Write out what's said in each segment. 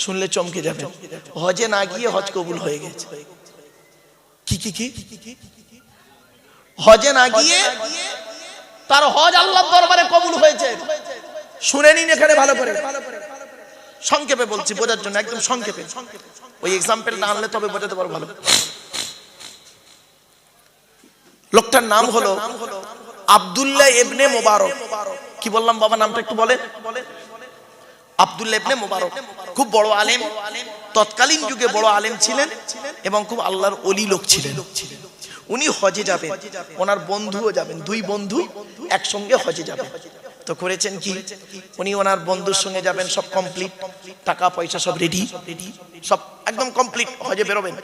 শুনলে চমকে যাবেন, হজে না গিয়ে হজ কবুল হয়ে গেছে। কি হজে না গিয়ে তার হজ আল্লাহর দরবারে কবুল হয়েছে। শুনে নিন এখানে ভালো করে, সংক্ষেপে বলছি বোঝার জন্য, একদম সংক্ষেপে। ওই এক্সাম্পলটা আনলে তবে বোঝাতে পারবো ভালো। লোকটার নাম হলো আব্দুল্লাহ ইবনে মুবারক। কি বললাম বাবা, নামটা একটু বলেন। আব্দুল্লাহ ইবনে মুবারক খুব বড় আলেম, তৎকালীন যুগে বড় আলেম ছিলেন এবং খুব আল্লাহর ওলি লোক ছিলেন। উনি হজে যাবেন, ওনার বন্ধুও যাবেন, দুই বন্ধু একসঙ্গে হজে যাবেন। তো করেছেন কি, উনি ওনার বন্ধুর সঙ্গে যাবেন, সব কমপ্লিট, টাকা পয়সা সব রেডি, সব একদম কমপ্লিট, হজে বেরোবেন।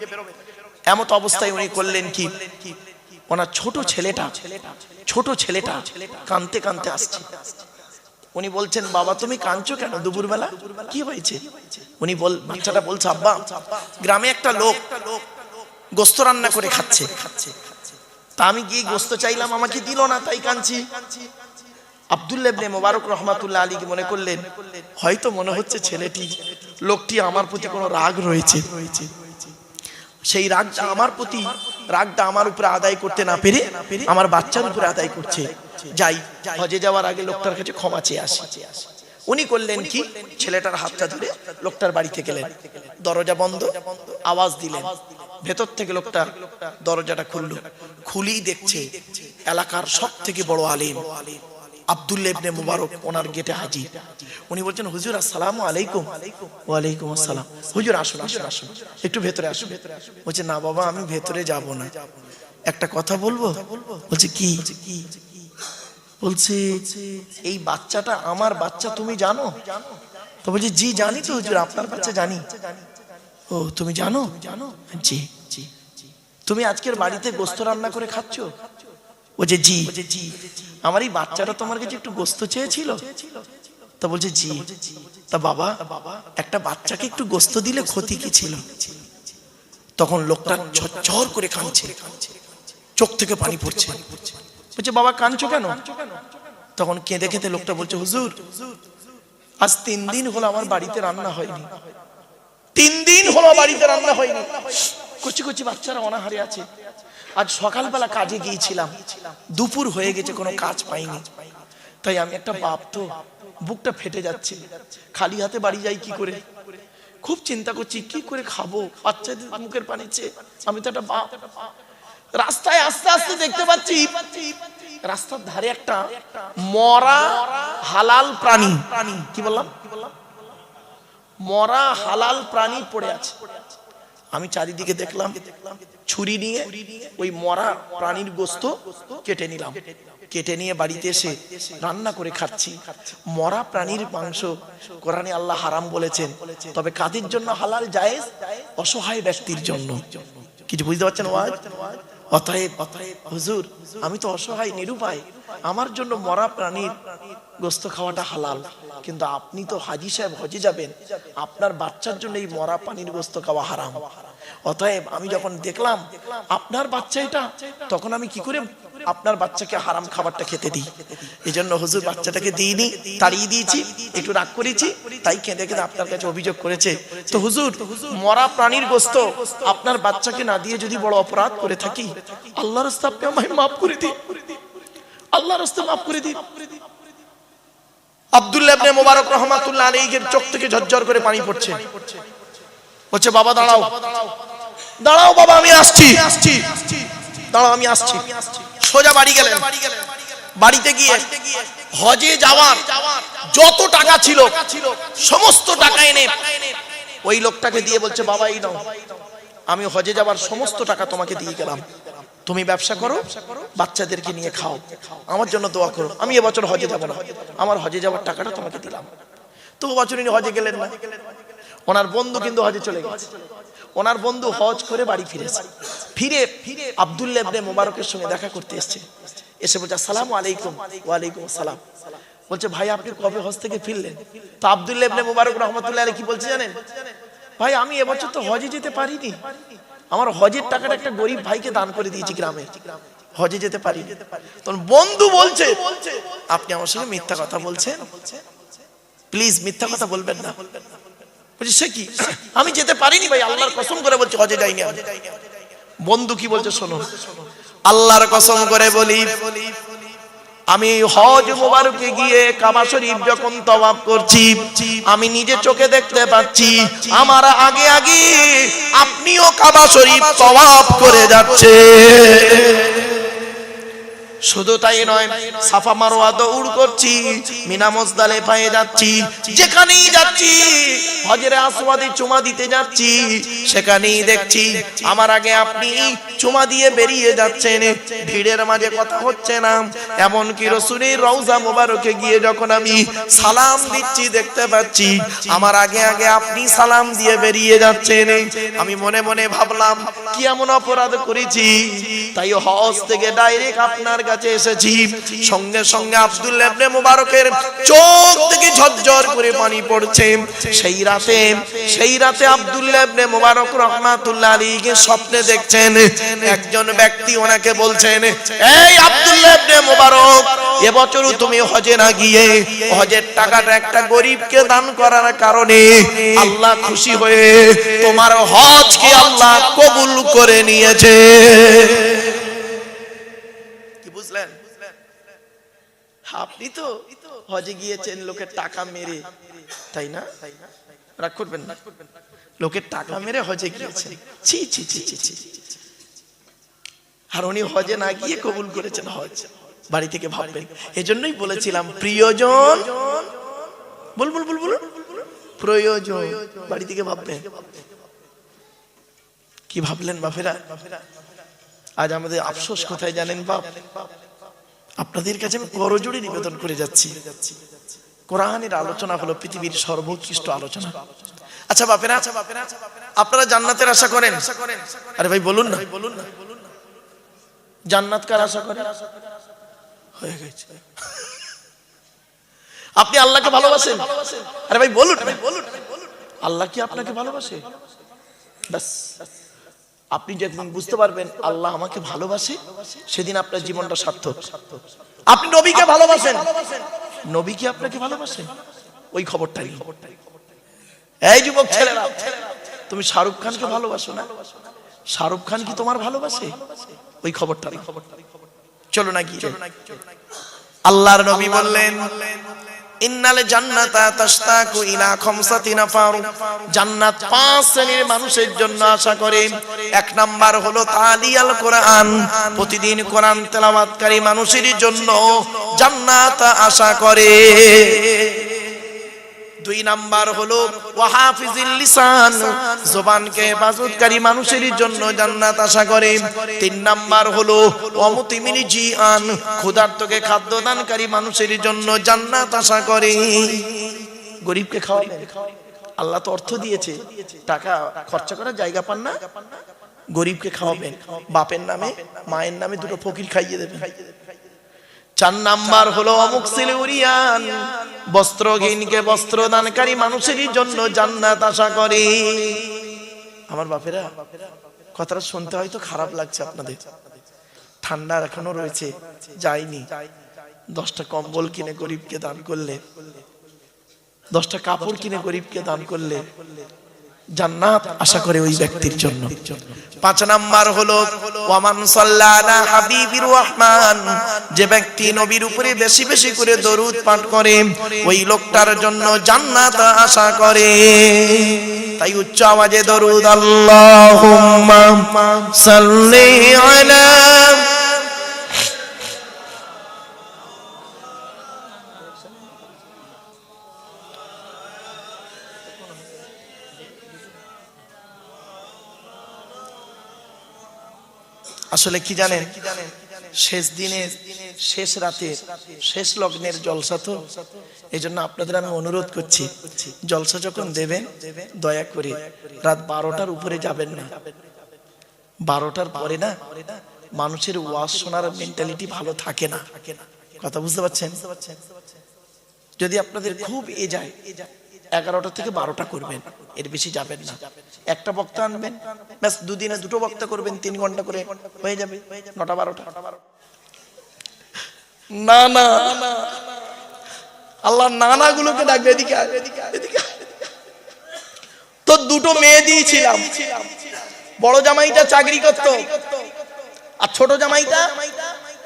এমত অবস্থায় উনি করলেন কি, ওনার ছোট ছেলেটা কাঁদতে কাঁদতে আসছে। উনি বলছেন, বাবা তুমি কাঁদছো কেন দুপুরবেলা, কি হয়েছে? বাচ্চাটা বলছে, আব্বা গ্রামে একটা লোক গোস্ত রান্না করে খাচ্ছে, তা আমি গিয়ে গোস্ত চাইলাম, আমাকে দিল না, তাই কাঁদছি। আব্দুল্লাহ ইবনে মুবারক রাহমাতুল্লাহ আলাইহি মনে করলেন, হয়তো মনে হচ্ছে লোকটি আমার প্রতি কোনো রাগ রয়েছে, সেই রাগটা আমার উপরে আদায় করতে না পেরে আমার বাচ্চার উপরে আদায় করছে। যাই, হজে যাওয়ার আগে লোকটার কাছে ক্ষমা চেয়ে আসি। উনি করলেন কি, ছেলেটার হাতটা ধরে লোকটার বাড়িতে গেলেন, দরজা বন্ধ, আওয়াজ দিলেন, ভেতর থেকে লোকটা দরজাটা খুলেই দেখছে এলাকার সব থেকে বড় আলেম আব্দুল্লাহ ইবনে মুবারক ওনার গেটে হাজির। উনি বলছেন, হুজুর আসসালামু আলাইকুম। ওয়ালাইকুম আসসালাম। হুজুর আসুন, একটু ভেতরে আসুন। বলছে, না বাবা আমি ভেতরে যাব না, একটা কথা বলবো। বলছে, কি? বলছে, এই বাচ্চাটা আমার বাচ্চা, তুমি জানো? তো বলছে, জি জানি তো হুজুর, আপনার বাচ্চা জানি। ও তুমি জানো? জি। তুমি আজকের বাড়িতে গোস্ত রান্না করে খাচ্ছ? বলছে, জি। আমার এই বাচ্চাটা তোমার কাছে একটু গোস্ত চেয়েছিল। তা বলছে, জি। তা বাবা, একটা বাচ্চাকে একটু গোস্ত দিলে ক্ষতি কি ছিল? তখন লোকটা ঝরঝর করে কাঁদছে, চোখ থেকে পানি পড়ছে। বলছে, বাবা কাঁদছো কেন? তখন কেঁদে কেঁদে লোকটা বলছে, হুজুর আজ 3 দিন হলো আমার বাড়িতে রান্না হয়নি, 3 দিন হলো বাড়িতে রান্না হয়নি, কচি কচি বাচ্চারা অনাহারে আছে। আজ সকালবেলা কাজে গিয়েছিলাম, দুপুর হয়ে গেছে, কোনো কাজ পাইনি, তাই আমি একটা বাপ তো, বুকটা ফেটে যাচ্ছে, খালি হাতে বাড়ি যাই কি করে, খুব চিন্তা করছি কি করে খাবো, বাচ্চাদের মুখের পানি চেয়ে, আমি তো একটা বাপ। রাস্তায় আস্তে আস্তে দেখতে পাচ্ছি রাস্তার ধারে একটা মরা হালাল প্রাণী, কি বললাম, মরা হালাল প্রাণী পড়ে আছে। আমি চারিদিকে দেখলাম, ছুরি নিয়ে ওই মরা প্রাণীর গোস্ত কেটে নিয়ে বাড়িতে এসে রান্না করে খাচ্ছি। মরা প্রাণীর মাংস কোরআনে আল্লাহ হারাম বলেছেন, তবে কাদের জন্য হালাল জায়েজ? অসহায় ব্যক্তির জন্য। কিছু বুঝতে পারছেন? অতএব হুজুর আমি তো অসহায় নিরুপায়, আমার জন্য মরা প্রাণীর গোস্ত খাওয়াটা হালাল, কিন্তু আপনি তো হাজী সাহেব হজে যাবেন, আপনার বাচ্চার জন্য এই মরা প্রাণীর গোস্ত খাওয়া হারাম। অতএব আমি যখন দেখলাম আপনার বাচ্চা এটা, তখন আমি কি করে আপনার বাচ্চাকে হারাম খাবারটা খেতে দিই? এই জন্য হুজুর বাচ্চাটাকে দিইনি, তাড়িয়ে দিয়েছি, একটু রাগ করেছি, তাই কেঁদে কেঁদে আপনার কাছে অভিযোগ করেছে। তো হুজুর মরা প্রাণীর গোস্ত আপনার বাচ্চাকে না দিয়ে যদি বড় অপরাধ করে থাকি, আল্লাহর রাস্তায় আপনি আমায় মাফ করে দিন, আল্লাহর রাস্তায় মাফ করে দিন। আব্দুল্লাহ ইবনে মুবারক রাহমাতুল্লাহ আলাইহির চোখ থেকে ঝরঝর করে পানি পড়ছে। বলছে, বাবা দাঁড়াও বাবা, আমি আসছি, দাঁড়াও আমি আসছি। সোজা বাড়ি গেলেন, বাড়িতে গিয়ে হজে যাওয়ার যত টাকা ছিল সমস্ত টাকা এনে ওই লোকটাকে দিয়ে বলছে, বাবা এই নাও, আমি হজে যাওয়ার সমস্ত টাকা তোমাকে দিয়ে গেলাম, তুমি ব্যবসা করো, বাচ্চাদেরকে নিয়ে খাও, আমার জন্য দোয়া করো, আমি এবছর হজে যাব না, আমার হজে যাওয়ার টাকাটা তোমাকে দিলাম। তো বছর ইনি হজে গেলেন না। ওনার বন্ধু কিন্তু হজে চলে গেছে। ওনার বন্ধু হজ করে বাড়ি ফিরেছে, ফিরে আব্দুল্লাহ ইবনে মুবারকের সঙ্গে দেখা করতে এসেছে। এসে বলছে, আসসালামু আলাইকুম। ওয়ালাইকুম আসসালাম। বলছে, ভাই আপনি কবে হজ থেকে ফিরলেন? তো আব্দুল্লাহ ইবনে মুবারক রাহমাতুল্লাহ আলাইহি কি বলছে জানেন? ভাই আমি এবছর তো হজে যেতে পারিনি, আমার হজের টাকাটা একটা গরিব ভাইকে দান করে দিয়েছি গ্রামে, হজে যেতে পারিনি। তখন বন্ধু বলছে, আপনি আমার সঙ্গে মিথ্যা কথা বলছেন, প্লিজ মিথ্যা কথা বলবেন না। বলছি সে কি, আমি যেতে পারিনি ভাই, আল্লাহর কসম করে বলছি হজে যাইনি আমি। বন্ধু কি বলছে শোনো, আল্লাহর কসম করে বলি, আমি হজ মোবারকে গিয়ে কাবা শরীফ যখন তওয়াফ করছি, আমি নিজে চোখে দেখতে পাচ্ছি আমার আগে আগে আপনিও কাবা শরীফ তওয়াফ করে যাচ্ছে। শুধু তাই নয়, সাফা মারওয়া দৌড় করছি, মিনা মুজদালিফায় যাচ্ছি, যেখানেই যাচ্ছি হজরে আসওয়াদে চুমা দিতে যাচ্ছি, সেখানেই দেখছি আমার আগে আপনি চুমা দিয়ে বেরিয়ে যাচ্ছেন, ভিড়ের মাঝে কথা হচ্ছে না। এমন কি রাসূলের রওজা মোবারকে গিয়ে যখন আমি সালাম দিচ্ছি, দেখতে পাচ্ছি আমার আগে আগে আপনি সালাম দিয়ে বেরিয়ে যাচ্ছেন। আমি মনে মনে ভাবলাম কি এমন অপরাধ করেছি, তাই হজ থেকে ডাইরেক্ট আপনার কাছে এসেছি। সঙ্গে সঙ্গে আব্দুল্লাহ ইবনে মুবারকের চোখ থেকে ঝরঝর করে পানি পড়ছে। সেই রাতে আব্দুল্লাহ ইবনে মুবারক রাহমাতুল্লাহ আলাইহি স্বপ্নে দেখছেন একজন ব্যক্তি ওনাকে বলছেন, এই আব্দুল্লাহ ইবনে মুবারক, এবছরও তুমি হজে না গিয়ে হজের টাকাটা একটা গরীবকে দান করার কারণে আল্লাহ খুশি হয়ে তোমার হজকে আল্লাহ কবুল করে নিয়েছে। বুঝলেন? আপনি তো হজে গিয়েছেন লোকের টাকা মেরে, তাই না? রাগ করবেন না, লোকের টাকা মেরে হজে গিয়েছেন, ছি ছি ছি ছি ছি। আর উনি হজে না গিয়ে কবুল করেছেন হজ। বাড়ি থেকে ভাববেন। এজন্যই বলেছিলাম প্রিয়জন, বল বল বল বল, প্রয়োজন। বাড়ি থেকে ভাববেন। কি ভাবলেন বাপেরা? আজ আমাদের আফসোস কোথায় জানেন বাপ? আপনাদের কাছে আমি করজোড়ে নিবেদন করে যাচ্ছি, কোরআনের আলোচনা হলো পৃথিবীর সর্বোৎকৃষ্ট আলোচনা। আচ্ছা বাপেরা, আপনারা জান্নাতের আশা করেন? আরে ভাই বলুন না, জান্নাত কার আশা করেন? হয়ে গেছে। আপনি আল্লাহকে ভালোবাসেন? আরে ভাই বলুন, আল্লাহ কি আপনাকে ভালোবাসে? ব্যাস, আপনি যেদিন বুঝতে পারবেন আল্লাহ আমাকে ভালোবাসে, সেদিন আপনার জীবনটা সার্থক। আপনি নবীকে ভালোবাসেন, নবী কি আপনাকে ভালোবাসেন? ওই খবরটা নিন। এই যুবক ছেলেরা, তুমি শাহরুখ খানকে ভালোবাসো না? শাহরুখ খান কি তোমার ভালোবাসে? ওই খবরটা নিন। চলো না গিয়ে আল্লাহর নবী বললেন, ইন্নাল জান্নাতা তাশতাকু ইলা খামসাতি নাফার, জান্নাত 5 শ্রেণীর মানুষের জন্য আশা করে। 1 নাম্বার হলো তালিয়াল কোরআন, প্রতিদিন কোরআন তেলাওয়াতকারী মানুষের জন্য জান্নাত আশা করে। 2 নাম্বার হলো ওয়াহাফিজিল লিসান, জবানকে হেফাজতকারী মানুষের জন্য জান্নাত আশা করে। 3 নাম্বার হলো ওয়ামুতিমিল জিআন, ক্ষুধার্তকে খাদ্য দানকারী মানুষের জন্য জান্নাত আশা করে। গরিবকে খাওয়াবেন, আল্লাহ তো অর্থ দিয়েছে, টাকা খরচা করার জায়গা পান না, গরিবকে খাওয়াবেন, বাপের নামে মায়ের নামে 2টো ফকির খাইয়ে দেবেন। 4 নাম্বার হলো অমুকসিল উরিয়ান, বস্ত্রহীনকে বস্ত্র দানকারী মানুষের জন্য জান্নাত আশা করে। আমার বাপেরা, কথাটা শুনতে হয়তো খারাপ লাগছে আপনাদের, ঠান্ডা এখনো রয়েছে, যায়নি। 10টা কম্বল কিনে গরিবকে দান করলে, 10টা কাপড় কিনে গরিবকে দান করলে জান্নাত আশা করে ওই ব্যক্তির জন্য। 5 নাম্বার হলো ওয়ামান সাল্লাল্লাহু আলা হাবিবির রহমান, যে ব্যক্তি নবীর উপরে বেশি বেশি করে দরুদ পাঠ করে ওই লোকটার জন্য জান্নাত আশা করে। তাই উচ্চ আওয়াজে দরুদ আল্লাহুম্মা সাল্লি আলা। আসলে কি জানেন, শেষ দিনের শেষ রাতে শেষ লগ্নের জলসা তো, এই জন্য আপনাদের আমি অনুরোধ করছি, জলসা যখন দেবেন দয়া করে রাত 12টার উপরে যাবেন না। 12টার পরে না মানুষের ওয়াজ শোনার মেন্টালিটি ভালো থাকে না। কথা বুঝতে পারছেন? যদি আপনাদের খুব এ যায় 11টা থেকে 12টা করবেন, এর বেশি যাবেন না। একটা বক্তা আনবেন, ব্যাস 2 দিনে 2টো বক্তা করবেন, 3 ঘন্টা করে হয়ে যাবে, 9টা 12টা। না না, আল্লাহ নানা গুলোকে ডাকবে, এদিকে এদিকে। দুটো মেয়ে দিয়েছিলাম, বড় জামাইটা চাকরি করত আর ছোট জামাইটা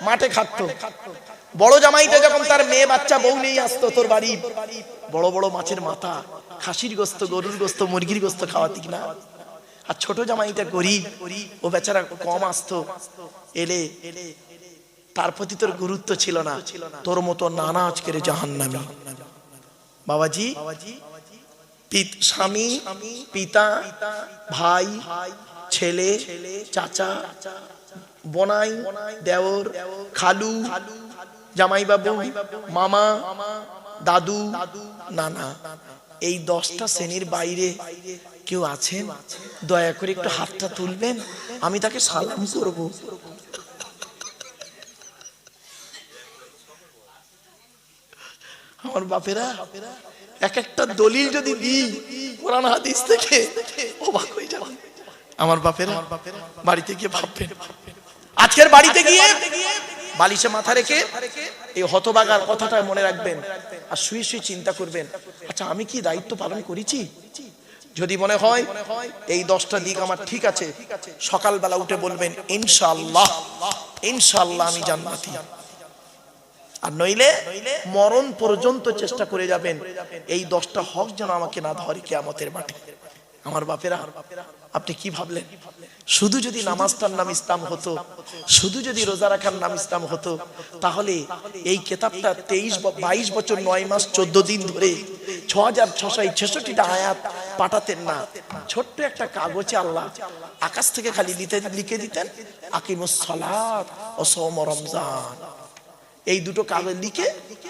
মাঠে খাটতো। বড় জামাইটা যখন তার মেয়ে বাচ্চা বউ নিয়ে আসতো তোর বাড়ি, বড় বড় মাছের মাথা, খাসির গোস্ত, গরুর গোস্ত, মুরগির গোস্ত খাওয়াতি কিনা। আর ছোট জামাইটা গরিব, ও বেচারা কম আসতো, এলে তার প্রতি তোর গুরুত্ব ছিল না। তোর মতো নানা আজকের জাহান্নামী। বাবাজি, স্বামী, পিতা, ভাই, ছেলে, চাচা, বোনাই, দেওর, খালু, জামাইবাবু, মামা, দাদু, নানা, এই 10টা শ্রেণীর বাইরে কেউ আছেন? দয়া করে একটু হাতটা তুলবেন, আমি তাকে সালাম করব। আমার বাপেরা, এক একটা দলিল যদি দিই কোরআন হাদিস থেকে, অবাক হয়ে যাবেন। আমার বাপেরা বাড়িতে গিয়ে ভাববেন, আজকের বাড়িতে গিয়ে বালিশে মাথা রেখে এই হতভাগার কথাটা মনে রাখবেন আর শুয়ে শুয়ে চিন্তা করবেন, আচ্ছা আমি কি দায়িত্ব পালন করেছি? যদি মনে হয় এই 10টা দিক আমার ঠিক আছে, সকালবেলা উঠে বলবেন ইনশাআল্লাহ, ইনশাআল্লাহ আমি জান্নাতি। আর নইলে মরণ পর্যন্ত চেষ্টা করে যাবেন এই 10টা হক যেন আমাকে না ধরে কিয়ামতের মাঠে। আমার বাপেরা, আপনি কি ভাবলেন শুধু যদি নামাজটার নাম ইসলাম হতো, শুধু যদি রোজা রাখার নাম ইসলাম হতো, তাহলে এই কিতাবটা 22 বছর 9 মাস 14 দিন ধরে 6666টা আয়াত পাঠাতেন না। ছোট্ট একটা কাগজে আল্লাহ আকাশ থেকে খালি লিখে দিতেন আকিমুস সালাত ও সওম রমজান, এই দুটো কাগজ লিখে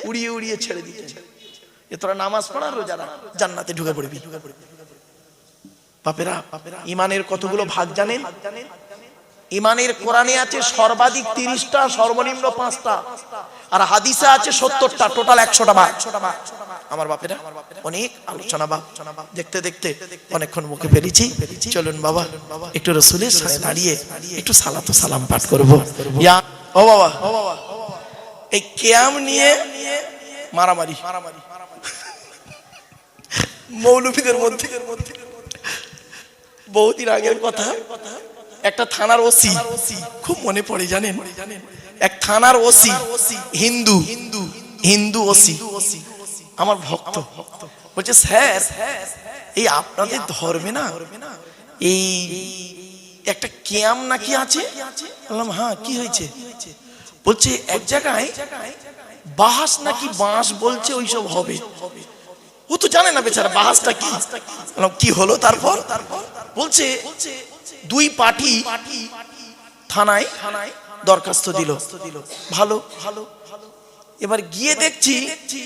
উড়িয়ে উড়িয়ে ছেড়ে দিতেন, এ তোরা নামাজ পড়া রোজা রাখ, জান্নাতে ঢুকে পড়বি। বাপেরা, ইমানের কতগুলো ভাগ জানেন? ইমানের কোরআনে আছে সর্বাধিক 30টা, সর্বনিম্ন 5টা, আর হাদিসে আছে 70টা, টোটাল 100টা ভাগ। আমার বাপেরা, অনেক আলোচনা বা দেখতে দেখতে অনেকক্ষণ মুখে ফেলেছি। চলুন বাবা একটু রাসূলের সামনে দাঁড়িয়ে একটু সালাত ও সালাম পাঠ করব। ইয়া ও বাবা, এই কিয়াম নিয়ে মারামারি মৌলবীদের মধ্যে। বহুদিন আগের কথা, একটা থানার ওসি, খুব মনে পড়ে জানেন, এক থানার ওসি, হিন্দু ওসি, আমার ভক্ত, বলছে স্যার এই আপনাদের ধর্মে না এই একটা কিয়াম নাকি আছে? বললাম হ্যাঁ, কি হয়েছে? বলছে এক জায়গায় বাহাস নাকি বাঁশ বলছে ওইসব হবে। ও তো জানে না বেচারা বাহাসটা কি। কি হলো তারপর? বলছে 2 পার্টি থানায় দরখাস্ত দিল। ভালো, এবার গিয়ে দেখছি,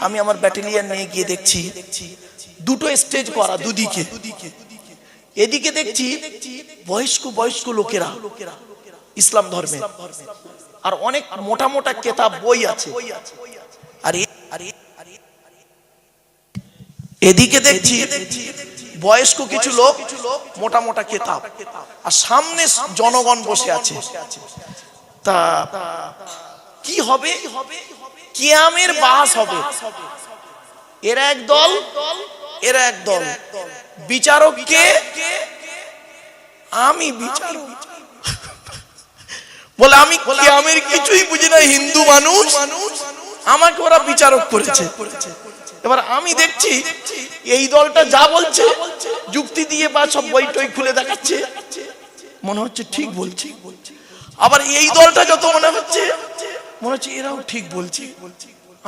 আমি আমার ব্যাটালিয়ন নিয়ে গিয়ে দেখছি 2টো স্টেজ করা দুদিকে। এদিকে দেখছি বয়স্ক লোকেরা ইসলাম ধর্মে, আর অনেক মোটা মোটা কিতাব বই আছে, আর এদিকে দেখছি বয়স্ক কিছু লোক, মোটা মোটা কিতাব, আর সামনে জনগণ বসে আছে। তা কি হবে? কিয়ামের বাস হবে। এরা এক দল, এরা এক দল। বিচারক কে? আমি বিচারক। বলে আমি কিয়ামের কিছুই বুঝি না, হিন্দু মানুষ, আমাকে ওরা বিচারক করেছে। এবার আমি দেখছি এই দলটা যা বলছে যুক্তি দিয়ে বা সব বই টই খুলে দেখাচ্ছে, মনে হচ্ছে ঠিক বলছি। আবার এই দলটা যত মনে হচ্ছে এরাও ঠিক বলছে।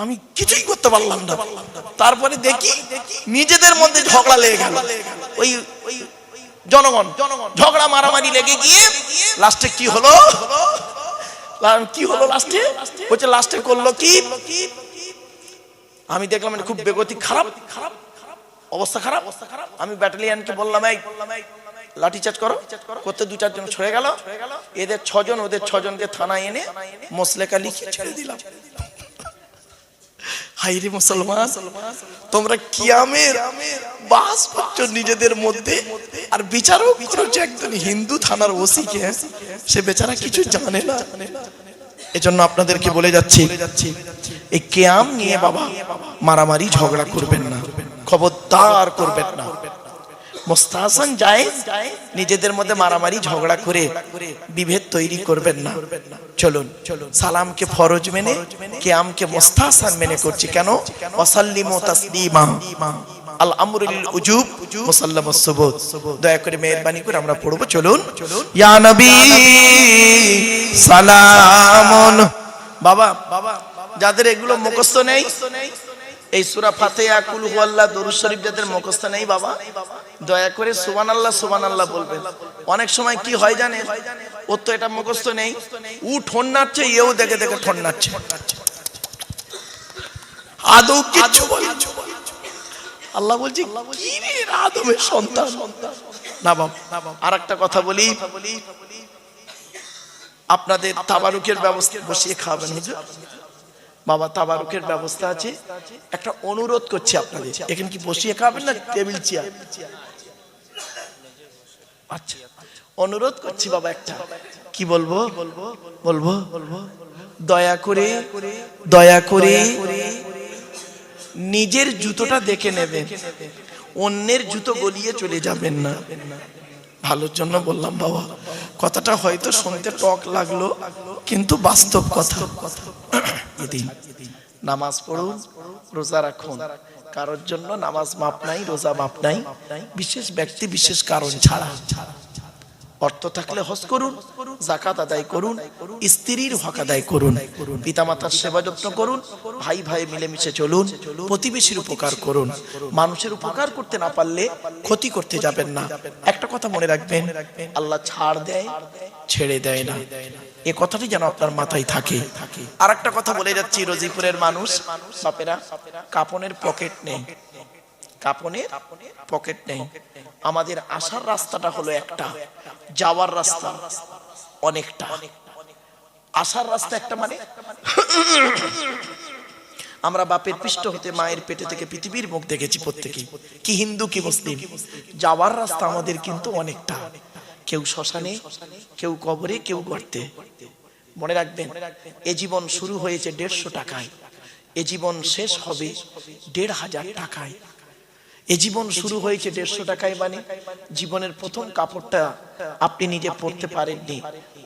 আমি কিছুই করতে পারলাম না। তারপরে দেখি নিজেদের মধ্যে ঝগড়া লেগে গেল। ওই জনগণ ঝগড়া মারামারি লেগে গিয়ে লাস্টে কি হলো? লাস্টে করলো কি? আমি দেখলাম এটা খুব বেগতিক, খারাপ অবস্থা, খারাপ। আমি ব্যাটালিয়নকে বললাম এই লাঠি চার্জ করো। করতে 2-4 জন ছড়ে গেল। এদের 6 জন, ওদের 6 জনকে থানায় এনে মসলেকা লিখে ছেড়ে দিলাম। হাইরে মুসলমান, তোমরা কিয়ামের বাস করছো নিজেদের মধ্যে, আর বিচারক করছো একজন হিন্দু থানার ওসিকে। সে বেচারা কিছু জানে না। এজন্য আপনাদেরকে বলে যাচ্ছি, এই কিয়াম নিয়ে বাবা মারামারি ঝগড়া করবেন না, খবরদার করবেন না। মুস্তাহসান জায়েজ, নিজেদের মধ্যে মারামারি ঝগড়া করে বিভেদ তৈরি করবেন না। চলুন সালামকে ফরজ মেনে কিয়ামকে মুস্তাহসান মেনে করছি। কেন? ওয়াসাল্লিমু তাসলিমা, আল আমরু লিল উজুব মুসাল্লামাস সুবুত। দয়া করে মেহেরবানি করে আমরা পড়ব। চলুন। ইয়া নবী সালামুন। বাবা যাদের এগুলো মুখস্থ নেই, এই সূরা ফাতিহা, কুল হুয়াল্লাহ, দরুদ শরীফ যাদের মুখস্থ নেই বাবা, দয়া করে সুবহানাল্লাহ সুবহানাল্লাহ বলবেন। অনেক সময় কি হয় জানেন, ওর তো এটা মুখস্থ নেই, ও ঠোন নাচছে, এও দেখে দেখে ঠোন নাচছে, আদৌ কিচ্ছু বলে। আল্লাহ বলছি কি রে আদমের সন্তান। না বাবা, আরেকটা কথা বলি, আপনাদের তাবারুকের ব্যবস্থা বসিয়ে খাবেন হুজুর। বাবা তাবারুকের ব্যবস্থা আছে, একটা অনুরোধ করছি আপনাদের, এখানে কি বসিয়ে খাবেন না টেবিল চেয়ার? আচ্ছা অনুরোধ করছি বাবা, একটা কি বলবো বলবো দয়া করে নিজের জুতোটা দেখে নেবেন, অন্যের জুতো গলিয়ে চলে যাবেন না। ভালোর জন্য বললাম বাবা, কথাটা হয়তো শুনতে টক লাগলো কিন্তু বাস্তব কথা। এদিন নামাজ পড়ুন, রোজা রাখুন, কারোর জন্য নামাজ মাপ নাই, রোজা মাপ নাই, বিশেষ ব্যক্তি বিশেষ কারণ ছাড়া। অর্থ থাকলে হজ করুন, যাকাত আদায় করুন, স্ত্রীর হক আদায় করুন, পিতামাতার সেবা যত্ন করুন, ভাই ভাই মিলেমিশে চলুন, প্রতিবেশীর উপকার করুন। মানুষের উপকার করতে না পারলে ক্ষতি করতে যাবেন না। একটা কথা মনে রাখবেন, আল্লাহ ছাড় দেয়, ছেড়ে দেয় না, এ কথাটি যেন আপনার মাথায় থাকে। আর একটা কথা বলে যাচ্ছি, রোজিপুরের মানুষ বাপেরা, কাপনের পকেট নেই, কাপনের পকেট নেই। আমাদের আসার রাস্তাটা হলো একটা, যাওয়ার রাস্তা অনেকটা। আসার রাস্তা একটা মানে আমরা বাপের পৃষ্ঠ হতে মায়ের পেটে থেকে পৃথিবীর মুখ দেখেছি প্রত্যেকেই, কি হিন্দু কি মুসলিম। যাওয়ার রাস্তা আমাদের কিন্তু অনেকটা, কেউ শ্মশানে, কেউ কবরে, কেউ গর্তে। মনে রাখবেন, এ জীবন শুরু হয়েছে 150 টাকায়, এ জীবন শেষ হবে 1500 টাকায়। এ জীবন শুরু হয়েছে 150 টাকায়, মানে জীবনের প্রথম কাপড়টা আপনি নিজে পরতে পারেননি,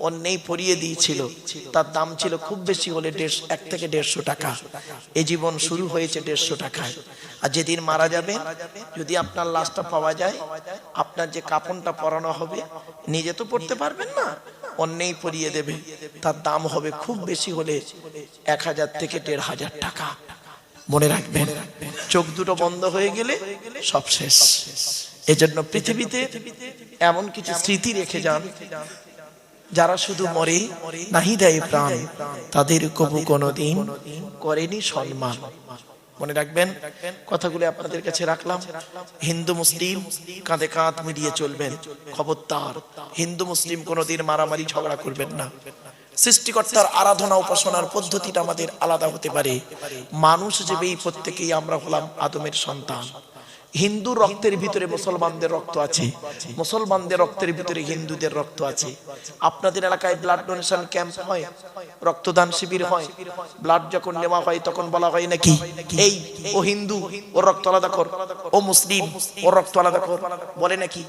অন্যেই পরিয়ে দিয়েছিল, তার দাম ছিল খুব বেশি হলে 1 থেকে 150 টাকা। এ জীবন শুরু হয়েছে 150 টাকায়। আর যেদিন মারা যাবে, যদি আপনার লাশটা পাওয়া যায়, আপনার যে কাপড়টা পরানো হবে নিজে তো পরতে পারবেন না, অন্যেই পরিয়ে দেবে, তার দাম হবে খুব বেশি হলে 1000 থেকে 1500 টাকা। মনে রাখবেন, চোখ দুটো বন্ধ হয়ে গেলে সব শেষ। এজন্য পৃথিবীতে এমন কিছু স্মৃতি রেখে যান, যারা শুধু মরে নাহি দেয় প্রাণ, তাদের কবু কোনোদিন করেনি সম্মান। মনে রাখবেন, কথাগুলো আপনাদের কাছে রাখলাম। হিন্দু মুসলিম কাঁধে কাঁধ মিলিয়ে চলবেন, খবরদার হিন্দু মুসলিম কোনোদিন মারামারি ঝগড়া করবেন না। সৃষ্টিকর্তার আরাধনা উপাসনার পদ্ধতিটা আমাদের আলাদা হতে পারে, মানুষ হিসেবেই প্রত্যেকেই আমরা হলাম আদমের সন্তান। হিন্দু রক্তের ভিতরে মুসলমানদের রক্ত আছে, মুসলমানদের রক্তের ভিতরে হিন্দুদের রক্ত আছে। আপনাদের এলাকায় ব্লাড ডোনেশন ক্যাম্প হয়, রক্তদান শিবির হয়, ব্লাড যখন নেওয়া হয় তখন বলা হয় নাকি এই ও হিন্দু ওর রক্ত আলাদা কর, ও মুসলিম ওর রক্ত আলাদা কর, বলে নাকি?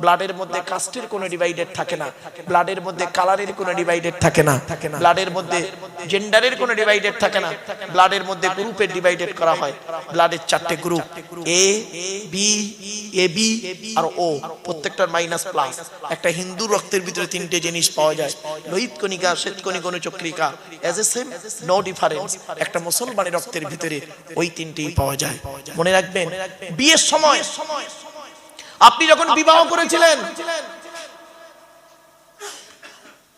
ব্লাডের মধ্যে কাস্টের কোনো ডিভাইডেড থাকে না, ব্লাডের মধ্যে কালারের কোনো ডিভাইডেড থাকে না, ব্লাডের মধ্যে জেন্ডারের কোনো ডিভাইডেড থাকে না, ব্লাডের মধ্যে গ্রুপের ডিভাইডেড করা হয়। ব্লাডের 4টে group, A B, A B আর ও, প্রত্যেকটার মাইনাস প্লাস। একটা হিন্দু রক্তের ভিতরে 3টে জিনিস পাওয়া যায়, লোহিত কণিকা, শ্বেতকণিকা, অনুচক্রিকা, as a same no difference. একটা মুসলমানের রক্তের ভিতরে ওই 3টেই পাওয়া যায়। মনে রাখবেন, বিয়ের সময় আপনি যখন বিবাহ করেছিলেন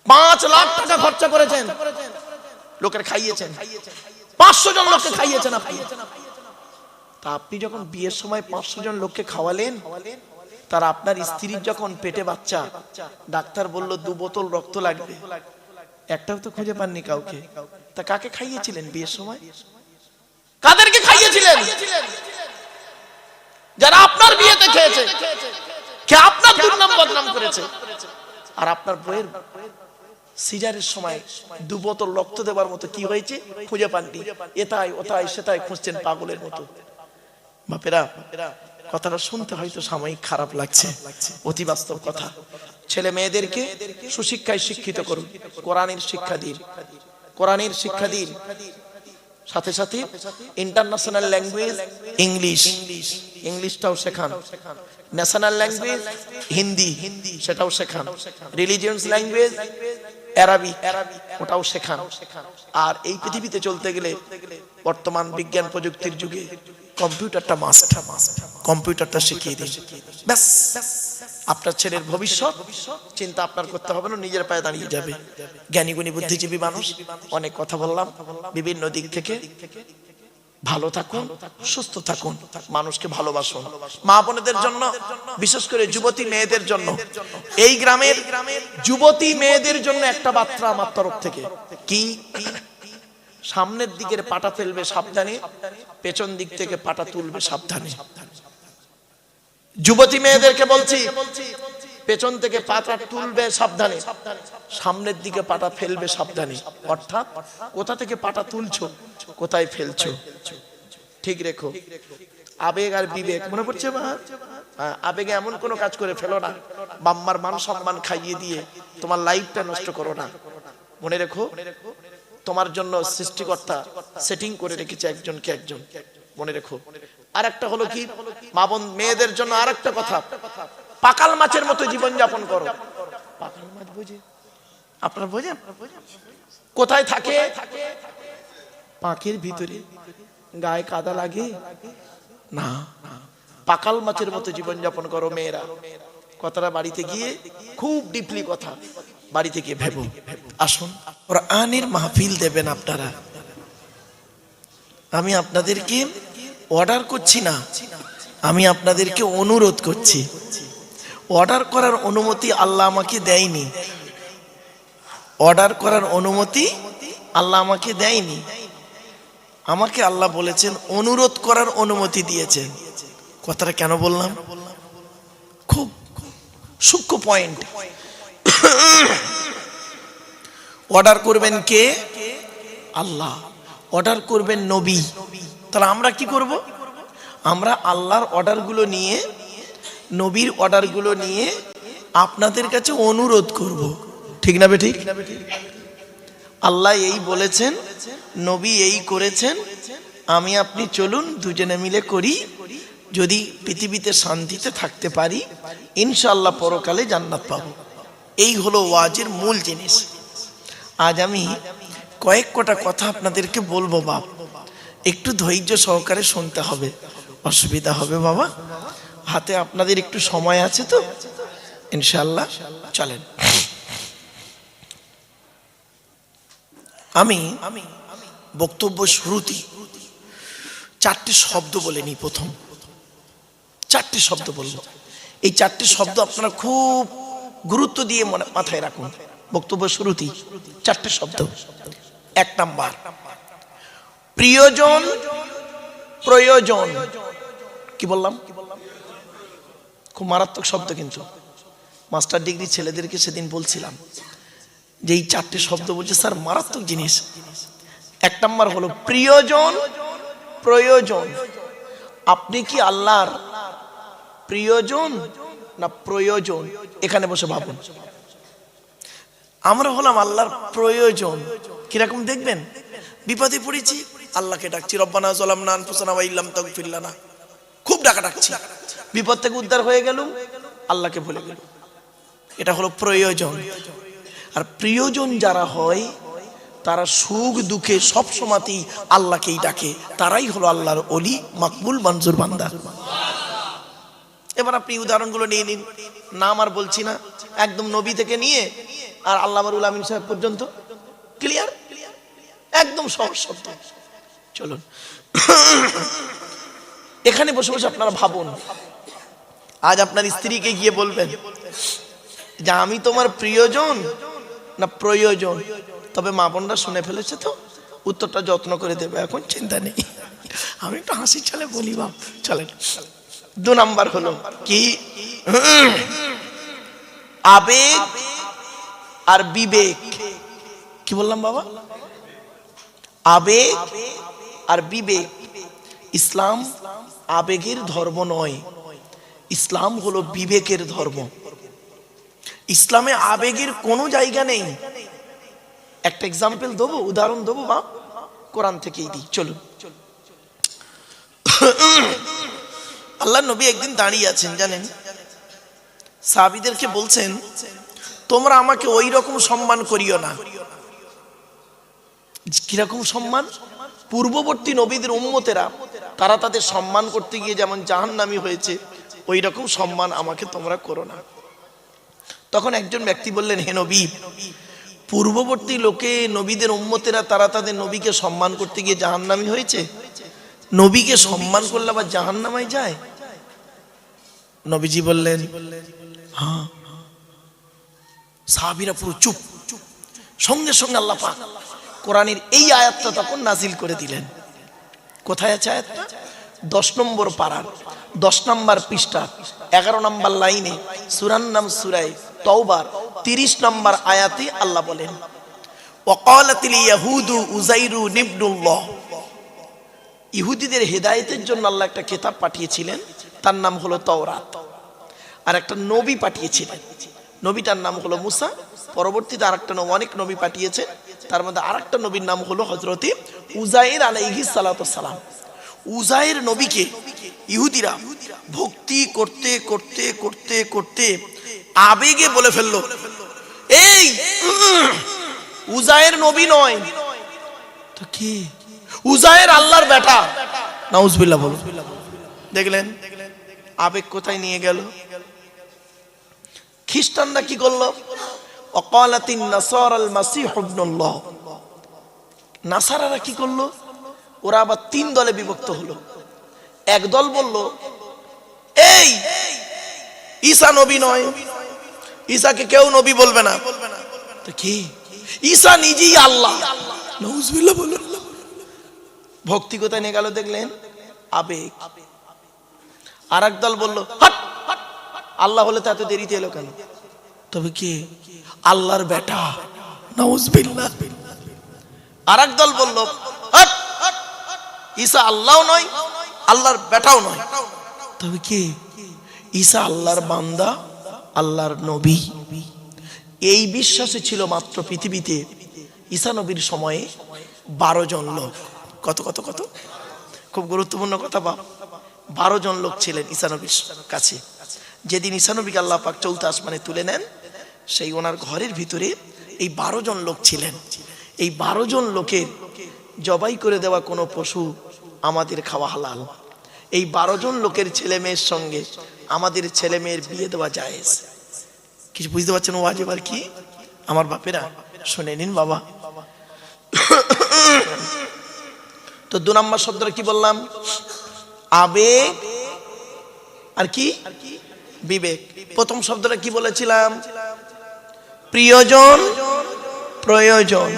5 লাখ টাকা খরচা করেছেন, লোকের খাইয়েছেন, 500 জন লোককে খাইয়েছেন আপনি। তা আপনি যখন বিয়ের সময় 500 জন লোককে খাওয়ালেন, তার আপনার স্ত্রীর যখন পেটে বাচ্চা, ডাক্তার বলল 2 বোতল রক্ত লাগবে, একটাও তো খুঁজে পাননি কাউকে। তা কাকে খাইয়েছিলেন বিয়ের সময়? কাদেরকে খাইয়েছিলেন? যারা আপনার বিয়েতে খেয়েছে, কে আপনার দুর্নাম বদনাম করেছে। আর আপনার বইয়ের সিজারের সময় 2 বোতল রক্ত দেবার মতো কি হয়েছে খুঁজে পাননি, এটাই ওটাই সেটাই খুঁজছেন পাগলের মতো। বাপেরা, কথাটা শুনতে হয়তো সাময়িক খারাপ লাগছে, অতি বাস্তব কথা। ছেলে মেয়েদেরকে সুশিক্ষায় শিক্ষিত করুন, কোরআনের শিক্ষা দিন, কোরআনের শিক্ষা দিন। সাথে সাথে ইন্টারন্যাশনাল ল্যাঙ্গুয়েজ ইংলিশ, ইংলিশটাও শেখান। ন্যাশনাল ল্যাঙ্গুয়েজ হিন্দি, সেটাও শেখান। রিলিজিয়াস ল্যাঙ্গুয়েজ আরবি, ওটাও শেখান। আর এই পৃথিবীতে চলতে গেলে বর্তমান বিজ্ঞান প্রযুক্তির যুগে কম্পিউটারটা মাস্ট, কম্পিউটারটা শিখিয়ে দিন। ব্যাস, আপনার ছেলের ভবিষ্যৎ চিন্তা আপনার করতে হবে না, নিজের পায়ে দাঁড়িয়ে যাবে। জ্ঞানী গুণী বুদ্ধিজীবী মানুষ, অনেক কথা বললাম বিভিন্ন দিক থেকে। ভালো থাকুন, সুস্থ থাকুন, মানুষকে ভালোবাসুন। মা বোনেদের জন্য, বিশেষ করে যুবতী মেয়েদের জন্য, এই গ্রামের যুবতী মেয়েদের জন্য একটা বার্তা আমার তরফ থেকে। কি? সামনের দিকের পাটা ফেলবে সাবধানে, পেছন দিক থেকে পাটা তুলবে সাবধানে। যুবতী মেয়েদেরকে বলছি, পেছন থেকে পাটা তুলবে সাবধানে, সামনের দিকে পাটা ফেলবে সাবধানে। অর্থাৎ কোথা থেকে পাটা তুলছো, কোথায় ফেলছো, ঠিক রেখো। আবেগ আর বিবেক, মনে পড়ছে মা? আবেগে এমন কোনো কাজ করে ফেলো না, বাম্মার মান সম্মান খাইয়ে দিয়ে তোমার লাইফটা নষ্ট করো না। মনে রেখো, তোমার জন্য সৃষ্টিকর্তা সেটিং করে রেখেছে একজনকে একজন, মনে রেখো। আর একটা হলো কি, মা বোন মেয়েদের জন্য আর একটা কথা, পাকাল মাছের মতো জীবন যাপন করো। পাকাল মাছ বুঝে আপনারা বোঝেন কোথায় থাকে? পাখির ভিতরে, গায়ে কাদা লাগে না। পাকাল মাছের মতো জীবন যাপন করো মেয়েরা। কথাটা বাড়িতে গিয়ে খুব ডিপলি কথা বাড়িতে গিয়ে ভেবো। আসুন, কোরআনের মাহফিল দেবেন আপনারা। আমি আপনাদেরকে অর্ডার করছি না, আমি আপনাদেরকে অনুরোধ করছি। অর্ডার করার অনুমতি আল্লাহ আমাকে দেয়নি, অর্ডার করার অনুমতি আল্লাহ আমাকে দেয়নি। আমাকে আল্লাহ বলেছেন অনুরোধ করার অনুমতি দিয়েছেন। কথাটা কেন বললাম? খুব সূক্ষ্ম পয়েন্ট। অর্ডার করবেন কে? আল্লাহ। অর্ডার করবেন নবী। তাহলে আমরা কি করব? আমরা আল্লাহর অর্ডারগুলো নিয়ে, নবীর অর্ডারগুলো নিয়ে আপনাদের কাছে অনুরোধ করব। ঠিক না বেঠিক? আল্লাহ এই বলেছেন, নবী এই করেছেন, আমি আপনি চলুন দুজনে মিলে করি। যদি পৃথিবীতে শান্তিতে থাকতে পারি, ইনশাআল্লাহ পরকালে জান্নাত পাবো। এই হলো ওয়াজের মূল জিনিস। আজ আমি কয়েক কটা কথা আপনাদেরকে বলবো বাপ, একটু ধৈর্য সহকারে শুনতে হবে। অসুবিধা হবে বাবা? হাতে আপনাদের একটু সময় আছে তো? ইনশাআল্লাহ চলেন। আমি বক্তব্য শুরুতেই চারটি শব্দ বলে নিই। প্রথম চারটি শব্দ বলবো, এই চারটি শব্দ আপনারা খুব গুরুত্ব দিয়ে মাথায় রাখুন। বক্তব্য শুরুতেই চারটি শব্দ। এক নাম্বার, প্রিয়জন। প্রয়োজন, কি বললাম? খুব মারাত্মক শব্দ, কিন্তু মাস্টার ডিগ্রি ছেলেদেরকে সেদিন বলছিলাম যে এই চারটি শব্দ বলছে স্যার মারাত্মক জিনিস। এক নাম্বার হলো প্রিয়জন, প্রয়োজন। আপনি কি আল্লাহর প্রিয়জন না প্রয়োজন? এখানে বসে ভাবুন। আমরা হলাম আল্লাহর প্রয়োজন। কিরকম দেখবেন? বিপদে পড়েছি, আল্লাহকে ডাকছি, রব্বানা যালামনা আনফুসানা ওয়া ইল্লাম তাগফির লানা, খুব ডাকা ডাকছি। বিপদ থেকে উদ্ধার হয়ে গেলুম, আল্লাহকে ভুলে গেল। এটা হলো প্রয়োজন। আর প্রিয়জন যারা হয়, তারা সুখ দুঃখে সব সময়তেই আল্লাহকেই ডাকে। তারাই হলো আল্লাহর ওলি, মাকবুল, মঞ্জুর বান্দা। এবার আপনি উদাহরণগুলো নিয়ে নিন, নাম আর বলছি না, একদম নবী থেকে নিয়ে আর আল্লামা রুহুল আমিন সাহেব পর্যন্ত ক্লিয়ার, একদম সহজ শব্দ। চলুন এখানে বসে বসে আপনারা ভাবুন। আজ আপনার স্ত্রীকে গিয়ে বলবেন যে আমি তোমার প্রিয়জন না প্রয়োজন? তবে মা বোনরা শুনে ফেলেছে তো, উত্তরটা যত্ন করে দেবে, এখন চিন্তা নেই। আমি একটু হাসি চলে বলি বাপ। চলেন, 2 নাম্বার হলো কি? আবেগ আর বিবেক। কি বললাম বাবা? আবেগ আর বিবেক। ইসলাম আবেগের ধর্ম নয়, ইসলাম হলো বিবেকের ধর্ম। ইসলামে আবেগের কোনো জায়গা নেই। একটা এক্সাম্পল দেবো, উদাহরণ দেবো, বা কোরআন থেকেই দিই, চলুন। আল্লাহ নবী একদিন দাঁড়িয়ে আছেন, জানেন, সাহাবীদেরকে বলছেন, তোমরা আমাকে ওই রকম সম্মান করিও না। কিরকম সম্মান? পূর্ববর্তী নবীদের উম্মতেরা তারা তাদের সম্মান করতে গিয়ে যেমন জাহান্নামী হয়েছে, ওই রকম সম্মান আমাকে তোমরা করো না। তখন একজন ব্যক্তি বললেন, হে নবী, পূর্ববর্তী লোকে নবীদের উম্মতেরা তারা তাদের নবীকে সম্মান করতে গিয়ে জাহান্নামী হয়েছে, নবীকে সম্মান করলে আবার জাহান্নামায় যায়? নবীজি বললেন, হ্যাঁ। সাহাবীরা পুরো চুপ। সঙ্গে সঙ্গে আল্লাহ পাক কোরআনের এই আয়াতটা তখন নাজিল করে দিলেন। কোথায় আছে আয়াতটা? 10 নম্বর পারার 10 নম্বর পৃষ্ঠা 11 নম্বর লাইনে, সূরার নাম সূরা তাওবার 30 নম্বর আয়াতে আল্লাহ বলেন, ওয়াকালাতিল ইয়াহুদু উযাইরু ইবনুল্লাহ। ইহুদিদের হেদায়েতের জন্য আল্লাহ একটা কিতাব পাঠিয়েছিলেন, তার নাম হলো তাওরাত। আর একটা নবী পাঠিয়েছিলেন, নবীটার নাম হলো মুসা। পরবর্তীতে আরেকটা অনেক নবী পাঠিয়েছেন, তার মধ্যে আরেকটা নবীর নাম হলো হযরতে উযাইর আলাইহিস সালাতু সালাম। উযাইর নবীকে ইহুদিরা ভক্তি করতে করতে করতে করতে আবেগে বলে ফেললো, এই উযাইর নবী নয় তো কি? উযাইর আল্লাহর বেটা। নাউজুবিল্লাহ বলো। দেখলেন আবেগ কোথায় নিয়ে গেল? খ্রিস্টানরা কি করলো? ওয়াকালাতিন নাসারাল মাসীহ ইবনুল্লাহ। নাসারারা কি করলো? ওরা আবার 3 দলে বিভক্ত হলো। এক দল বলল, এই ঈসা নবী নয়, ঈসাকে কেউ নবী বলবে না। তো কি? ঈসা নিজেই আল্লাহ। নাউজুবিল্লাহ বলো। ভক্তি কোথায় নিয়ে গেল দেখলেন? আবেগ। আর এক দল বলল, হাট, আল্লাহ হলে তো এত দেরিতে এলো কেন? তবে কি? আল্লাহর বেটা। নাউজুবিল্লাহ। আর এক দল বলল, হাট, ঈসা আল্লাহও নয়, আল্লাহর বেটাও নয়, তবে কি? ঈসা আল্লাহর বান্দা, আল্লাহর নবী। এই বিশ্বাসে ছিল মাত্র পৃথিবীতে ঈসা নবীর সময়ে 12 জন লোক। কত কত কত? খুব গুরুত্বপূর্ণ কথা। 12 জন লোক ছিলেন ঈসা নবীর কাছে। যেদিন ঈসা নবীকে আল্লাহ পাক 4th আসমানে তুলে নেন, সেই ওনার ঘরের ভিতরে এই 12 জন লোক ছিলেন। এই 12 জন লোকের জবাই করে দেওয়া কোনো পশু আমাদের খাওয়া হালাল। এই 12 জন লোকের ছেলে মেয়ের সঙ্গে আমাদের ছেলে মেয়ের বিয়ে দেওয়া জায়েজ। কিছু বুঝতে পারছেন ওয়াজিব আর কি? আমার বাপেরা শুনে নিন বাবা। তো 2 নম্বর শব্দটা কি বললাম? আবেগ আর কি? বিবেক। প্রথম শব্দটা কি বলেছিলাম? প্রিয়জন, প্রয়োজন।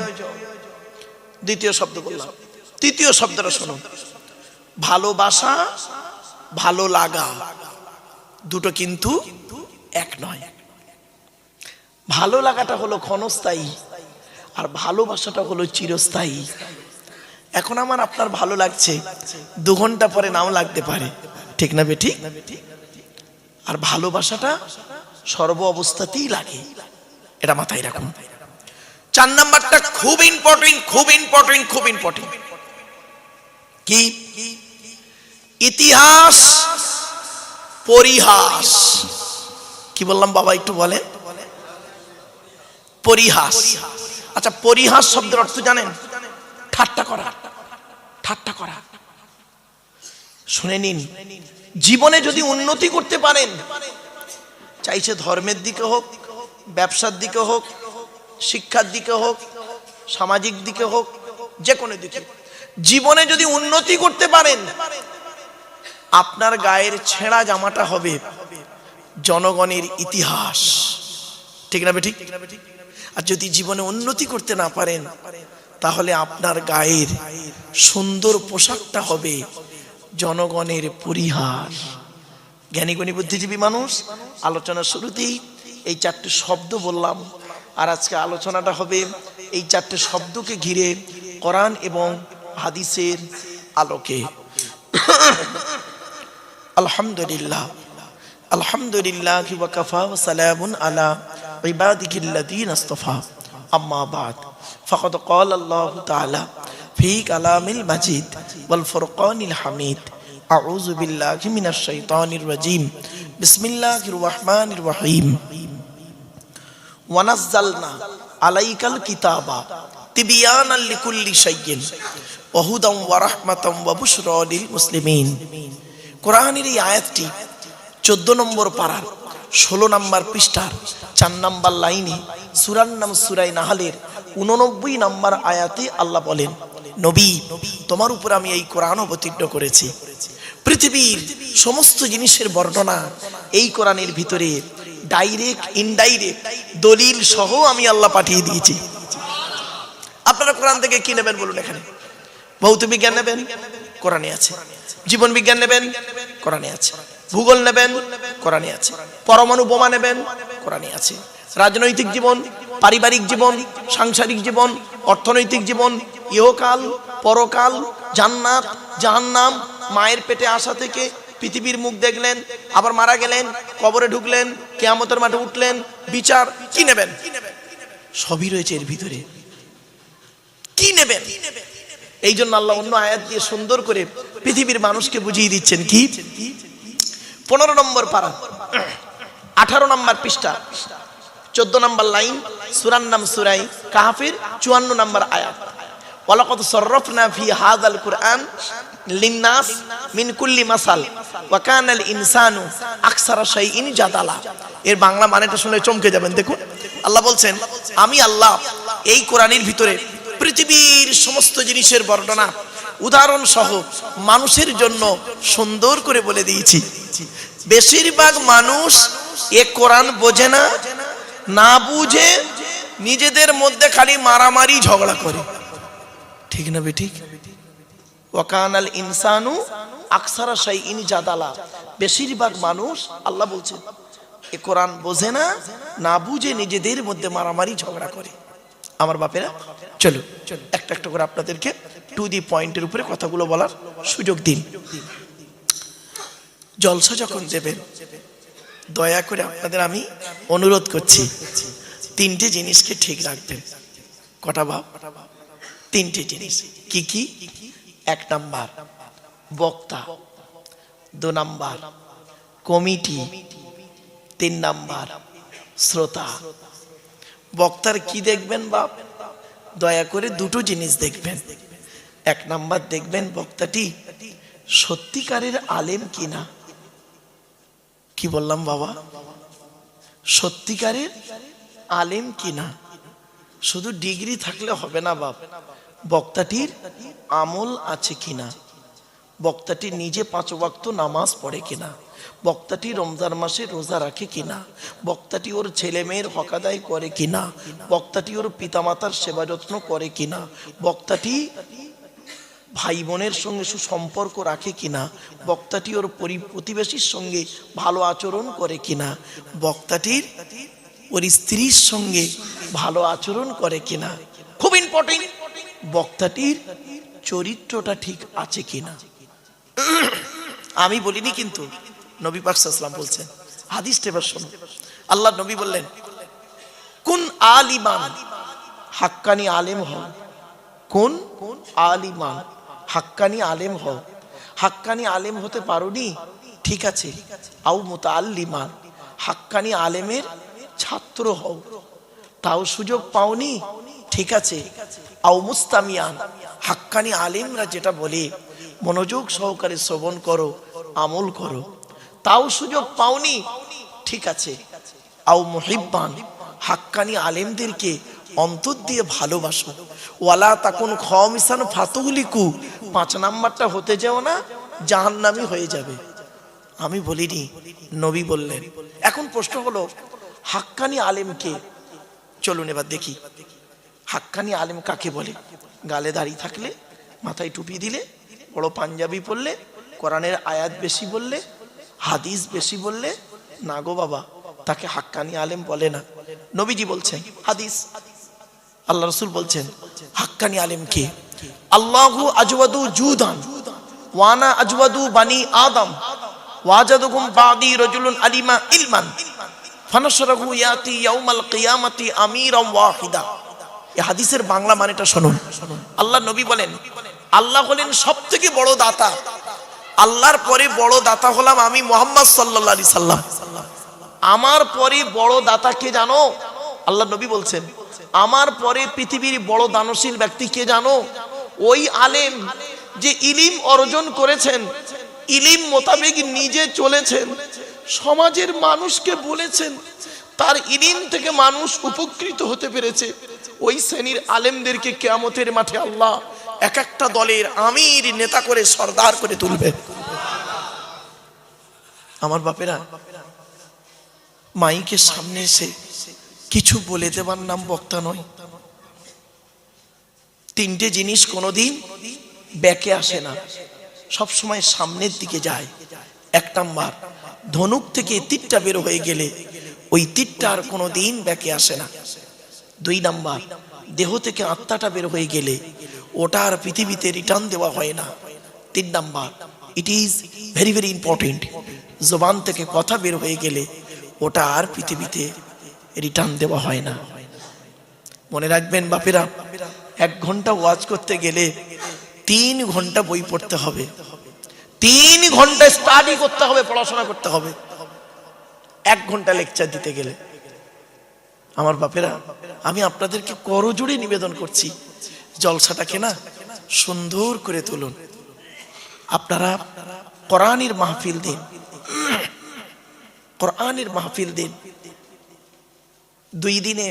দ্বিতীয় শব্দ বললাম। তৃতীয় শব্দটা শোনো, ভালোবাসা, ভালো লাগা। দুটো কিন্তু এক নয়। ভালো লাগাটা হলো ক্ষণস্থায়ী, আর ভালোবাসাটা হলো চিরস্থায়ী। এখন আমার আপনার ভালো লাগছে, 2 ঘন্টা পরে নাও লাগতে পারে, ঠিক না বেঠিক? আর ভালোবাসাটা সর্ব অবস্থাতেই লাগে, এটা মাথায় রাখুন। 4 নাম্বারটা খুব ইম্পর্টেন্ট, খুব ইম্পর্টেন্ট, খুব ইম্পর্টেন্ট। কি? ইতিহাস, পরিহাস। কি বললাম বাবা একটু বলেন? পরিহাস। আচ্ছা, পরিহাস শব্দের অর্থ জানেন? ঠাট্টা করা, ঠাট্টা করা। শুনে নিন, জীবনে যদি উন্নতি করতে পারেন, চাইছে ধর্মের দিকে হোক, ব্যবসার দিকে হোক, শিক্ষার দিকে হোক, সামাজিক দিকে হোক, যে কোনো দিকে, জীবনে যদি উন্নতি করতে পারেন, আপনার গায়ের ছেঁড়া জামাটা হবে জনগণের ইতিহাস, ঠিক না বেঠিক? আর যদি জীবনে উন্নতি করতে না পারেন, তাহলে আপনার গায়ের সুন্দর পোশাকটা হবে জনগণের পরিহাস। জ্ঞানীগুণী বুদ্ধিজীবী মানুষ, আলোচনার শুরুতেই এই 4টে শব্দ বললাম, আর আজকে আলোচনাটা হবে এই 4টে শব্দকে ঘিরে কোরআন এবং হাদিসের আলোকে। আলহামদুলিল্লাহ আলহামদুলিল্লাহি ওয়া কাফা ওয়া সালামুন আলা ইবাদিহিল্লাযীনা ইসতাফা আম্মা বা'দ ফাকাদ ক্বালা আল্লাহু তাআলা ফি কালামিল মাজিদ ওয়াল ফুরকানিল হামিদ আউযু বিল্লাহি মিনাশ শাইতানির রাজীম বিসমিল্লাহির রহমানির রহিম ওয়া নাযালনা আলাইকাল কিতাবা তিবয়ানাল লিকুল্লি শাইইন ওয়া হুদাম ওয়া রাহমাতাম ওয়া বুশরা লিল মুসলিমিন। কোরআনের এই আয়াতটি 14 নম্বর পারার 16 নম্বর পৃষ্ঠার 4 নম্বর লাইনে সূরার নাম সূরা নাহলের 89 নম্বর আয়াতে আল্লাহ বলেন, নবী তোমার উপর আমি এই কোরআন অবতীর্ণ করেছি। পৃথিবীর সমস্ত জিনিসের বর্ণনা এই কোরআনের ভিতরে ডাইরেক্ট ইনডাইরেক্ট দলিল সহ আমি আল্লাহ পাঠিয়ে দিয়েছি। আপনারা কোরআন থেকে কি নেবেন বলুন? এখানে ভৌত বিজ্ঞান নেবেন, কোরআনে আছে। জীবন বিজ্ঞান নেবেন, কোরআনে আছে। ভূগোল নেবেন, কোরআনে আছে। পরমাণু বোমা নেবেন, কোরআনে আছে। রাজনৈতিক জীবন, পারিবারিক জীবন, সাংসারিক জীবন, অর্থনৈতিক জীবন, ইহকাল পরকাল, জান্নাত জাহান্নাম, মায়ের পেটে আসা থেকে পৃথিবীর মুখ দেখলেন, আবার মারা গেলেন, কবরে ঢুকলেন, কিয়ামতের মাঠে উঠলেন, বিচার, কি নেবেন? সবই রয়েছে এর ভিতরে। কি নেবেন? এই জন্য আল্লাহ অন্য আয়াত দিয়ে সুন্দর করে পৃথিবীর মানুষকে বুঝিয়ে দিচ্ছেন। কি 15 নম্বর পারা 18 নম্বর পৃষ্ঠা 14 নম্বর লাইন সূরার নাম সূরা কাহফের 54 নম্বর আয়াত। ওয়ালাকাদ সাররাফনা ফি হাযাল কুরআন লিন-নাস মিন কুল্লি মাসাল ওয়া কানাল ইনসানু আকসারা শাইইন জাদালা। এর বাংলা মানেটা শুনে চমকে যাবেন। দেখুন আল্লাহ বলছেন, আমি আল্লাহ এই কোরআনের ভিতরে পৃথিবীর সমস্ত জিনিসের বর্ণনা উদাহরণ সহ মানুষের জন্য সুন্দর করে বলে দিয়েছি। বেশিরভাগ মানুষ এ কোরআন বোঝে না, না বুঝে নিজেদের মধ্যে খালি মারামারি ঝগড়া করে। ঠিক না বেঠিক? ওয়াকানাল ইনসানু আকসারা শাইইন জাদালা। বেশিরভাগ মানুষ আল্লাহ বলছেন এ কোরআন বোঝে না, না বুঝে নিজেদের মধ্যে মারামারি ঝগড়া করে। আমার বাপেরা, চলো একটা একটা করে আপনাদেরকে টু দি পয়েন্টের উপরে কথাগুলো বলার সুযোগ দিন। জলসা যখন দেবেন দয়া করে আপনাদের আমি অনুরোধ করছি 3টে জিনিসকে ঠিক রাখবেন। কটা বাপ? 3টে জিনিস। কি কি? 1 নাম্বার বক্তা, 2 নাম্বার কমিটি, 3 নাম্বার শ্রোতা। বক্তার কি দেখবেন বাপ? দয়া করে 2টো জিনিস দেখবেন। 1 নাম্বার দেখবেন বক্তাটি সত্যিকারের আলেম কিনা। কি বললাম বাবা? সত্যিকারের আলেম কিনা। শুধু ডিগ্রি থাকলে হবে না বাপ, বক্তাটির আমল আছে কিনা, বক্তাটি নিজে 5 ওয়াক্ত নামাজ পড়ে কিনা, বক্তাটি রমজান মাসে রোজা রাখে কিনা, বক্তাটি ওর ছেলে মেয়ের হক আদায় করে কিনা, বক্তাটি ওর পিতামাতার সেবা যত্ন করে কিনা, বক্তাটি ভাই বোনের সঙ্গে সুসম্পর্ক রাখে কিনা, বক্তাটি ওর প্রতিবেশীর সঙ্গে ভালো আচরণ করে কিনা, বক্তাটির ওর স্ত্রীর সঙ্গে ভালো আচরণ করে কিনা। খুব ইম্পর্টেন্ট, বক্তাটির চরিত্রটা ঠিক আছে কিনা। আমি বলিনি কিন্তু, নবী পাক সাল্লাল্লাহু আলাইহি ওয়াসাল্লাম বলছেন। হাদিসটা এবার শুনুন। আল্লাহ নবী বললেন, কোন আলিমান, হাক্কানি আলেম হও। কোন আলিমান, হাক্কানি আলেম হও। হাক্কানি আলেম হতে পারোনি, ঠিক আছে। আও মুতাআল্লিমান, হাক্কানি আলেমের ছাত্র হও, তাও সুযোগ পাওনি, ঠিক আছে। আও মুস্তামিয়ান, হাক্কানি আলেমরা যেটা বলে মনোযোগ সহকারে শ্রবণ করো, আমল করো, তাও সুযোগ পাওনি, ঠিক আছে। আও মুহিব্বান, হাক্কানি আলেমদেরকে অন্তর দিয়ে ভালোবাসো। ওয়ালা তাকুন খামিসান ফাতুহলিকু, 5 নাম্বারটা হতে যেও না, জাহান্নামী হয়ে যাবে। আমি বলিনি, নবী বললেন। এখন প্রশ্ন হলো হাক্কানি আলেমকে, চলুন এবার দেখি হাক্কানি আলেম কাকে বলে। গালে দাড়ি থাকলে, মাথায় টুপি দিলে, বড় পাঞ্জাবি পরলে, কোরআনের আয়াত বেশি বললে, হাদিস বেশি বললে, না গো বাবা, তাকে হাক্কানি আলেম বলে না। নবীজি বলছেন, হাদিস আল্লাহ রাসূল বলছেন, হাক্কানি আলেম কে? আল্লাহু আজওয়াদু জুদান ওয়ানা আজওয়াদু বানি আদম ওয়াজাদুকুম বাদি রাজুলুন আলিমা ইলমান ফানাশরাহু ইয়াতি ইয়াউমাল কিয়ামাতি আমিরান ওয়াহিদা। এই হাদিসের বাংলা মানেটা শুনুন। আল্লাহ নবী বলেন, আল্লাহ হলেন সবথেকে বড় দাতা, আল্লাহর পরে বড় দাতা হলাম আমি মুহাম্মদ সাল্লাল্লাহু আলাইহি সাল্লাম। আমার পরে বড় দাতা কে জানো? আল্লাহ নবী বলছেন, আমার পরে পৃথিবীর বড় দানশীল ব্যক্তি কে জানো? ওই আলেম যে ইলিম অর্জন করেছেন, ইলিম মোতাবেক নিজে চলেছেন, সমাজের মানুষকে বলেছেন, তার ইলিম থেকে মানুষ উপকৃত হতে পেরেছে। ওই শ্রেণীর আলেমদেরকে কিয়ামতের মাঠে আল্লাহ এক একটা দলের আমির, নেতা করে, সরদার করে তুলবে। আমার বাপেরা, মাইকের সামনে এসে কিছু বলে দেবার নাম বক্তা নয়। তিনটে জিনিস কোনোদিন ব্যাকে আসে না, সব সময় সামনের দিকে যায়। এক নাম্বার, ধনুক থেকে তীরটা বের হয়ে গেলে ওই তীরটা আর কোনোদিন ব্যাকে আসে না। দুই নাম্বার, দেহ থেকে আত্মাটা বের হয়ে গেলে ওটা আর পৃথিবীতে রিটার্ন দেওয়া হয় না। তিন number, it is very very important, জবান থেকে কথা বের হয়ে গেলে ওটা আর পৃথিবীতে রিটার্ন দেওয়া হয় না। মনে রাখবেন বাপেরা, 1 ঘন্টা ওয়াজ করতে গেলে 3 ঘন্টা বই পড়তে হবে, 3 ঘন্টা স্টাডি করতে হবে, পড়াশোনা করতে হবে 1 ঘন্টা লেকচার দিতে গেলে। আমার বাপেরা, আমি আপনাদেরকে করজোড়ে নিবেদন করছি, জলসাটাকে না সুন্দর করে তুলুন। আপনারা কোরআনের মাহফিল দিন, কোরআনের মাহফিল দিন। 2 দিনে